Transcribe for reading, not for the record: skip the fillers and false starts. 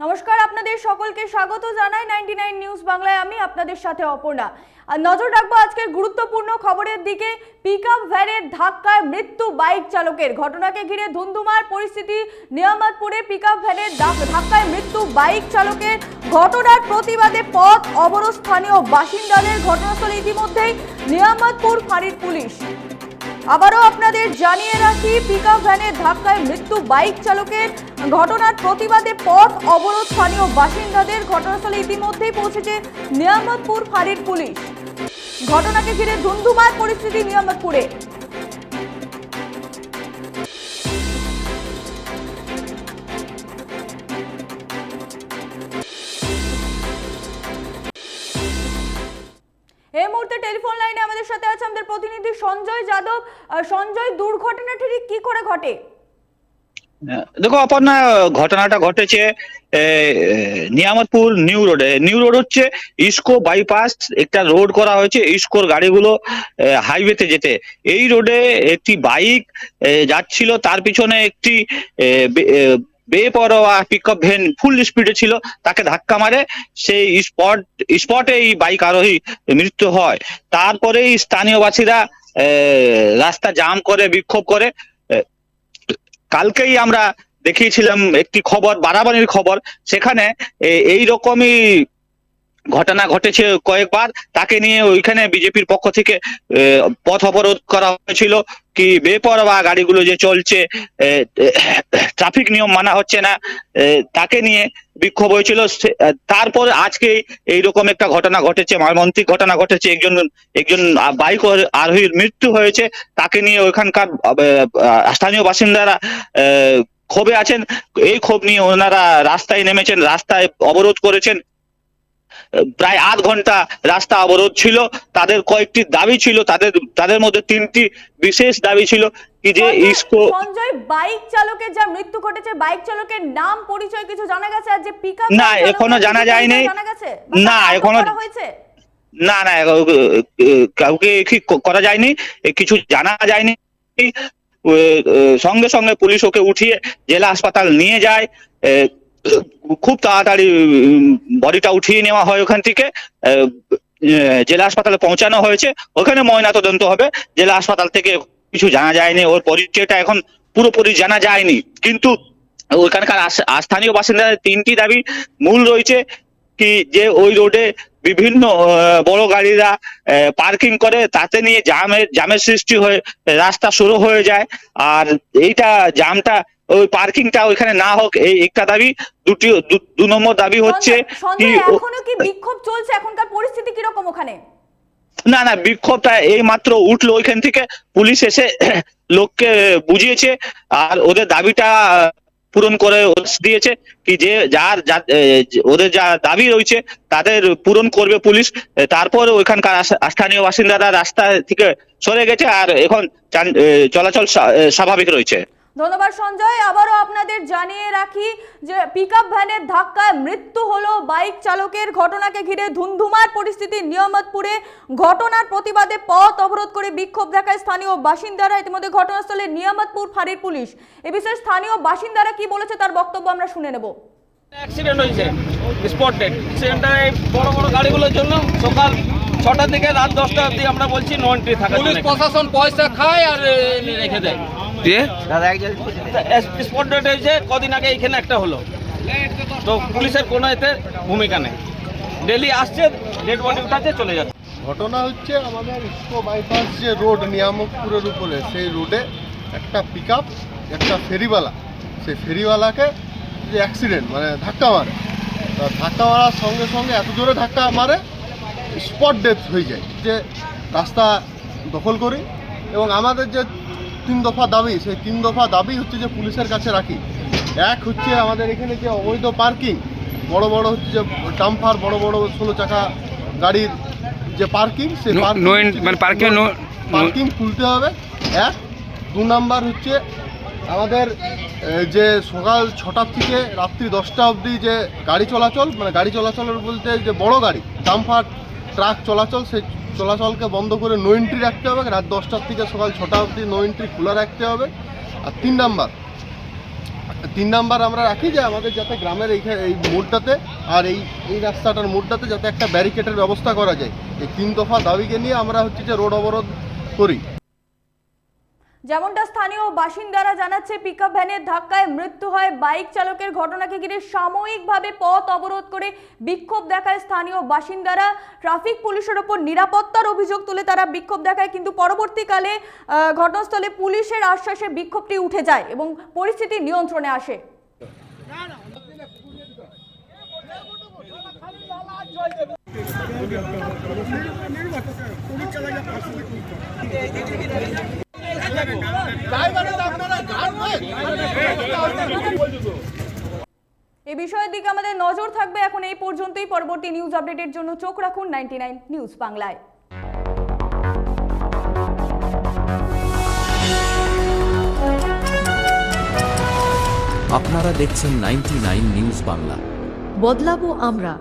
নমস্কার, আপনাদের সকলকে স্বাগত জানাই 99 নিউজ বাংলায়। আমি আপনাদের সাথে অপর্ণা। আর নজর রাখবো আজকের গুরুত্বপূর্ণ খবরের দিকে। পিকআপ ভ্যানের ধাক্কায় মৃত্যু বাইক চালকের। ঘটনাকে ঘিরে ধুন্ধুমার পরিস্থিতি নিয়ামতপুরে। পিকআপ ভ্যানের ধাক্কায় মৃত্যু বাইক চালকের। ঘটনার প্রতিবাদে পথ অবরোধ স্থানীয় বাসিন্দাদের। ঘটনাস্থলে ইতিমধ্যেই নিয়ামতপুর ফাঁড়ির পুলিশ। আবারও আপনাদের জানিয়ে রাখি, পিকআপ ভ্যানের ধাক্কায় মৃত্যু বাইক চালকের। ঘটনার প্রতিবাদে পথ অবরোধ স্থানীয় বাসিন্দাদের। ঘটনাস্থলে ইতিমধ্যেই পৌঁছেছে নিয়ামতপুর ফাঁড়ির পুলিশ। ঘটনাকে ঘিরে ধুন্ধুমার পরিস্থিতি নিয়ামতপুরে। এই মুহূর্তে টেলিফোন লাইনে আমাদের সাথে আছে আমাদের প্রতিনিধি সঞ্জয় যাদব। সঞ্জয়, দুর্ঘটনাটি কি করে ঘটে? দেখো অপর্ণা, ঘটনাটা ঘটেছে নিয়ামতপুর নিউ রোডে। নিউ রোড হচ্ছে ইসকো বাইপাস, একটা রোড করা হয়েছে ইসকোর গাড়িগুলো হাইওয়েতে যেতে। এই রোডে একটি বাইক যাচ্ছিল, তার পিছনে একটি বেপরোয়া পিকআপ ভ্যান ফুল স্পিডে ছিল, তাকে ধাক্কা মারে। সেই স্পটে এই বাইক আরোহী মৃত্যু হয়। তারপরেই স্থানীয়বাসীরা রাস্তা জাম করে বিক্ষোভ করে। কালকেই আমরা দেখিয়েছিলাম একটি খবর, বাড়াবাড়ির খবর, সেখানে এই রকমই ঘটনা ঘটেছে কয়েকবার। তাকে নিয়ে ওইখানে বিজেপির পক্ষ থেকে পথ অবরোধ করা হয়েছিল, কি বেপরোয়া গাড়িগুলো যে চলছে, ট্রাফিক নিয়ম মানা হচ্ছে না, তাকে নিয়ে বিক্ষোভ হয়েছিল। তারপর আজকে এইরকম একটা ঘটনা ঘটেছে, মর্মান্তিক ঘটনা ঘটেছে। একজন বাইক আরোহীর মৃত্যু হয়েছে। তাকে নিয়ে ওইখানকার স্থানীয় বাসিন্দারা ক্ষোভে আছেন। এই ক্ষোভ নিয়ে ওনারা রাস্তায় নেমেছেন, রাস্তায় অবরোধ করেছেন। প্রায় আধ ঘন্টা রাস্তা অবরোধ ছিল। তাদের কয়েকটি দাবি ছিল, তাদের মধ্যে তিনটি বিশেষ দাবি ছিল। কি যে সঞ্জয়, বাইক চালকের যা মৃত্যু ঘটেছে, বাইক চালকের নাম পরিচয় কিছু জানা গেছে? আর যে পিকআপ, না এখনো জানা যায়নি। না এখনো হয়েছে না না কাউকে ঠিক করা যায়নি, কিছু জানা যায়নি। সঙ্গে সঙ্গে পুলিশ ওকে উঠিয়ে জেলা হাসপাতাল নিয়ে যায়। খুব তাড়াতাড়ি বডিটা উঠিয়ে নেওয়া হয় ওখান থেকে, জেলা হাসপাতালে পৌঁছানো হয়েছে। ওখানে ময়নাতদন্ত হবে। জেলা হাসপাতাল থেকে কিছু জানা যায়নি, ওর পরিচয়টা এখন পুরোপুরি জানা যায়নি। কিন্তু ওইখানকার স্থানীয় বাসিন্দাদের তিনটি দাবি মূল রয়েছে। কি যে ওই রোডে বিভিন্ন বড় গাড়িরা পার্কিং করে, তাতে নিয়ে জামের সৃষ্টি হয়ে রাস্তা শুরু হয়ে যায়। আর এইটা জামটা, ওই পার্কিংটা ওইখানে না হোক, এই একটা দাবি। দু নম্বর দাবি হচ্ছে কি, এখনো কি বিক্ষোভ চলছে? এখনকার পরিস্থিতি কি রকম ওখানে? না বিক্ষোভটা এই মাত্র উঠলো ওইখান থেকে। পুলিশ এসে লোককে বুঝিয়েছে আর ওদের দাবিটা পূরণ করে দিয়েছে। কি যে ওদের যা দাবি রয়েছে তাদের পূরণ করবে পুলিশ। তারপর ওইখানকার স্থানীয় বাসিন্দারা রাস্তা থেকে সরে গেছে, আর এখন চলাচল স্বাভাবিক রয়েছে। ধন্যবাদ সঞ্জয়। আবারও আপনাদের জানিয়ে রাখি যে পিকআপ ভ্যানের ধাক্কায় মৃত্যু হলো বাইক চালকের। ঘটনাকে ঘিরে ধুন্ধুমার পরিস্থিতি নিয়ামতপুরে। ঘটনার প্রতিবাদে পথ অবরোধ করে বিক্ষোভ দেখায় স্থানীয় বাসিন্দারা। ইতিমধ্যে ঘটনাস্থলে নিয়ামতপুর ফাঁড়ির পুলিশ। এ বিষয়ে স্থানীয় বাসিন্দারা কি বলেছে তার বক্তব্য আমরা শুনে নেব। অ্যাক্সিডেন্ট হয়েছে, স্পট ডেড। অ্যাক্সিডেন্টটা এই বড় বড় গাড়িগুলোর জন্য সকাল 6টা থেকে রাত 10টা অবধি আমরা বলছি নো এন্ট্রি থাকা। পুলিশ প্রশাসন পয়সা খায় আর রেখে দেয়। স্পট ডেড হয়েছে কদিন আগে, এখানে একটা হলো। তো পুলিশের কোনো এতে ভূমিকা নেই। ডেলি আসছে, ডেড বডি উঠাচ্ছে, চলে যাচ্ছে। ঘটনা হচ্ছে আমাদের ইসকো বাইপাস যে রোড নিয়ামতপুরের উপরে, সেই রোডে একটা পিকআপ একটা ফেরিওয়ালা, সেই ফেরিওয়ালাকে যে অ্যাক্সিডেন্ট মানে ধাক্কা মারে। ধাক্কা মারার সঙ্গে সঙ্গে এত জোরে ধাক্কা মারে, স্পট ডেথ হয়ে যায়। যে রাস্তা দখল করি এবং আমাদের যে 3 দফা দাবি, সেই 3 দফা দাবি হচ্ছে যে পুলিশের কাছে রাখি। এক হচ্ছে আমাদের এখানে যে অবৈধ পার্কিং, বড় বড় হচ্ছে যে ডাম্পার, বড় বড় 16 চাকা গাড়ির যে পার্কিং, সেই পার্কিং খুলতে হবে। 1 2 নাম্বার হচ্ছে আমাদের যে সকাল 6টা থেকে রাত্রি 10টা অবধি যে গাড়ি চলাচল, মানে গাড়ি চলাচলের বলতে যে বড় গাড়ি ডাম্পার ট্রাক চলাচল, সেই চলাচলকে বন্ধ করে নো এন্ট্রি রাখতে হবে। রাত 10টার থেকে সকাল 6টা অবধি নো এন্ট্রি খোলা রাখতে হবে। আর 3 নাম্বার 3 নাম্বার আমরা রাখি যে আমাদের যাতে গ্রামের এই মোড়টাতে আর এই রাস্তাটার মোড়টাতে যাতে একটা ব্যারিকেডের ব্যবস্থা করা যায়। এই 3 দফা দাবিকে নিয়ে আমরা হচ্ছে যে রোড অবরোধ করি। যেমনটা স্থানীয় বাসিন্দারা জানাচ্ছে, পিকআপ ভ্যানের ধাক্কায় মৃত্যু হয় বাইক চালকের। ঘটনাকে ঘিরে সাময়িকভাবে পথ অবরোধ করে বিক্ষোভ দেখায় স্থানীয় বাসিন্দারা। ট্রাফিক পুলিশের ওপর নিরাপত্তার অভিযোগ তুলে তারা বিক্ষোভ দেখায়, কিন্তু পরবর্তীকালে ঘটনাস্থলে পুলিশের আশ্বাসে বিক্ষোভটি উঠে যায় এবং পরিস্থিতি নিয়ন্ত্রণে আসে। এই বিষয়ের দিকে আমাদের নজর থাকবে। এখন এই পর্যন্তই। পরবর্তী নিউজ আপডেটের জন্য চোখ রাখুন 99 নিউজ বাংলায়। আপনারা দেখছেন 99 নিউজ বাংলা। বদলাবো আমরা।